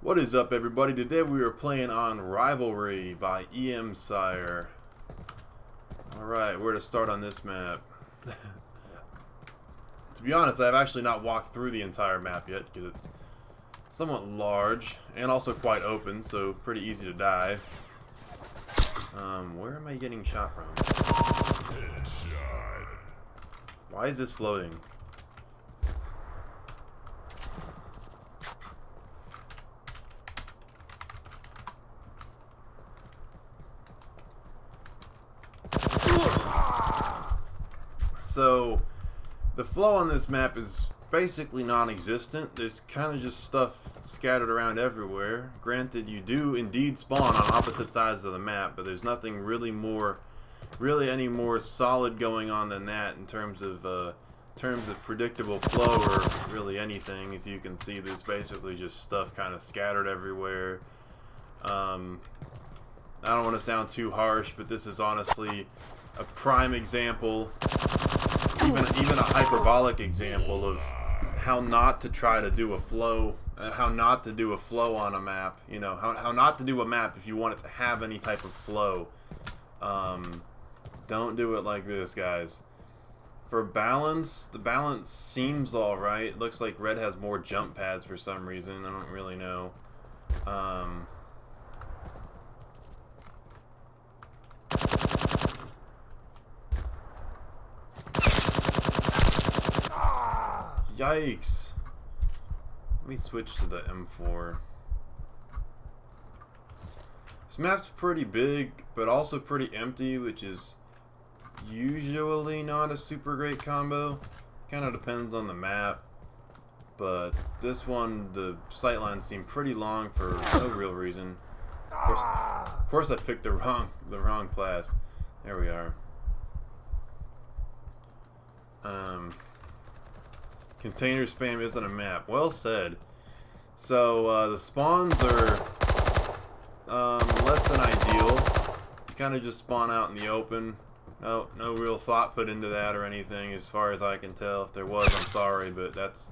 What is up, everybody? Today we are playing on Rivalry by EMSire. Alright, where to start on this map? To be honest, I've actually not walked through the entire map yet because it's somewhat large and also quite open, so pretty easy to die. Where am I getting shot from? Headshot. Why is this floating? So, the flow on this map is basically non-existent. There's kind of just stuff scattered around everywhere. Granted, you do indeed spawn on opposite sides of the map, but there's nothing really any more solid going on than that in terms of predictable flow or really anything. As you can see, there's basically just stuff kind of scattered everywhere. I don't want to sound too harsh, but this is honestly a prime example, even a hyperbolic example of how not to try to do a flow, how not to do a flow on a map. You know, how not to do a map if you want it to have any type of flow. Don't do it like this, guys. For balance, the balance seems alright. Looks like red has more jump pads for some reason. I don't really know. Yikes. Let me switch to the M4. This map's pretty big, but also pretty empty, which is usually not a super great combo. Kind of depends on the map. But this one, the sightlines seem pretty long for no real reason. Of course I picked the wrong class. There we are. Container spam isn't a map. Well said. So the spawns are less than ideal. You kind of just spawn out in the open. No real thought put into that or anything, as far as I can tell. If there was, I'm sorry, but that's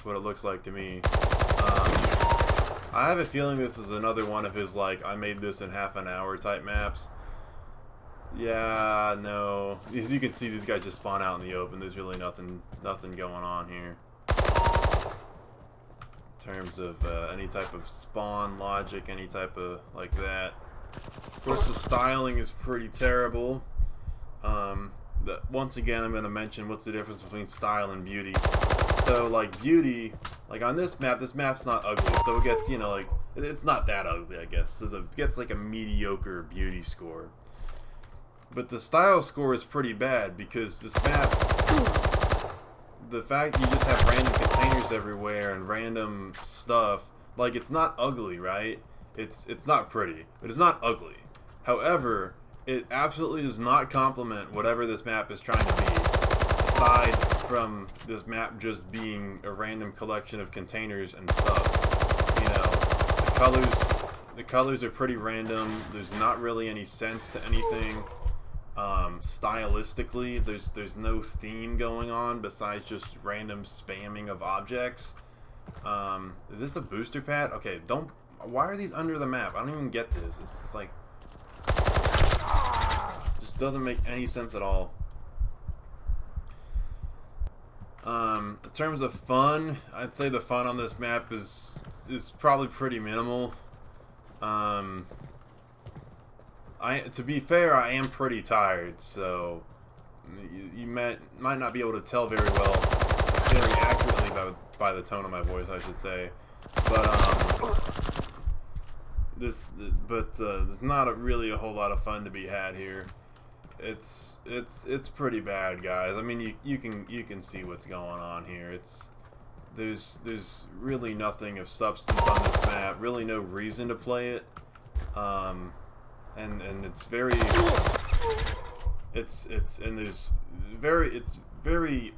what it looks like to me. I have a feeling this is another one of his, like, I made this in half an hour type maps. Yeah, no. As you can see, these guys just spawn out in the open. There's really nothing going on here in terms of any type of spawn logic, any type of like that. Of course, the styling is pretty terrible. Once again, I'm going to mention what's the difference between style and beauty. So, like, beauty, like on this map's not ugly, so it gets, you know, like, it's not that ugly, I guess. So it gets like a mediocre beauty score. But the style score is pretty bad because this map, the fact that you just have random containers everywhere and random stuff, like, it's not ugly, right? It's not pretty, but it's not ugly. However, it absolutely does not complement whatever this map is trying to be, aside from this map just being a random collection of containers and stuff. You know, the colors are pretty random. There's not really any sense to anything. Stylistically, there's no theme going on besides just random spamming of objects. Is this a booster pad? Okay, why are these under the map? I don't even get this. It's like, just doesn't make any sense at all. In terms of fun, I'd say the fun on this map is probably pretty minimal. To be fair, I am pretty tired, so you might not be able to tell very accurately by the tone of my voice, I should say. But there's not really a whole lot of fun to be had here. It's pretty bad, guys. I mean, you can see what's going on here. There's really nothing of substance on this map. Really no reason to play it. And it's very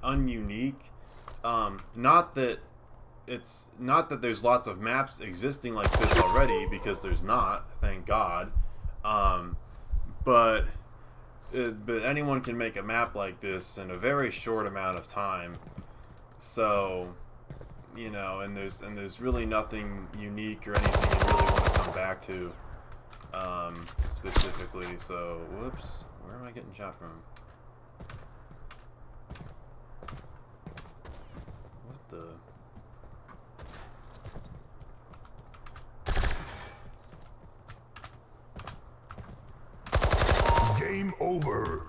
ununique. Not that there's lots of maps existing like this already, because there's not, thank God. But anyone can make a map like this in a very short amount of time. So you know, and there's really nothing unique or anything you really want to come back to, specifically. So, whoops, where am I getting shot from? What the? Game over.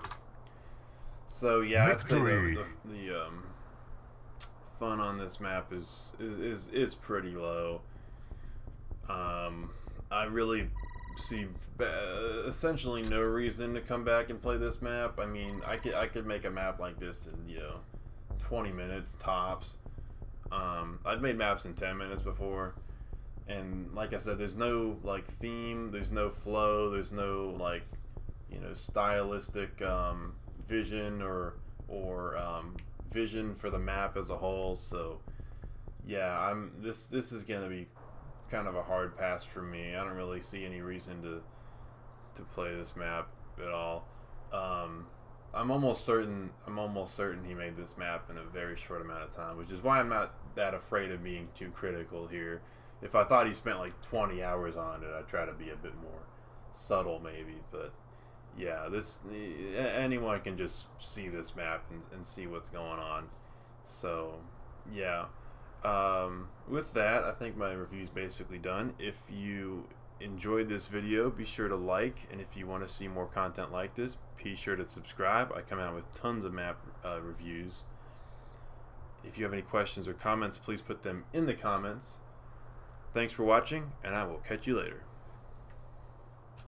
So yeah, I'd say Victory. the fun on this map is pretty low. I really see essentially no reason to come back and play this map. I mean, I could make a map like this in, you know, 20 minutes tops. I've made maps in 10 minutes before, and like I said, there's no like theme, there's no flow, there's no like, you know, stylistic vision or vision for the map as a whole. So yeah, this is gonna be kind of a hard pass for me. I don't really see any reason to play this map at all. I'm almost certain he made this map in a very short amount of time, which is why I'm not that afraid of being too critical here. If I thought he spent like 20 hours on it, I'd try to be a bit more subtle maybe, but yeah, anyone can just see this map and see what's going on. So yeah, with that, I think my review's basically done. If you enjoyed this video, be sure to like, and if you want to see more content like this, be sure to subscribe. I come out with tons of map reviews. If you have any questions or comments, please put them in the comments. Thanks for watching, and I will catch you later.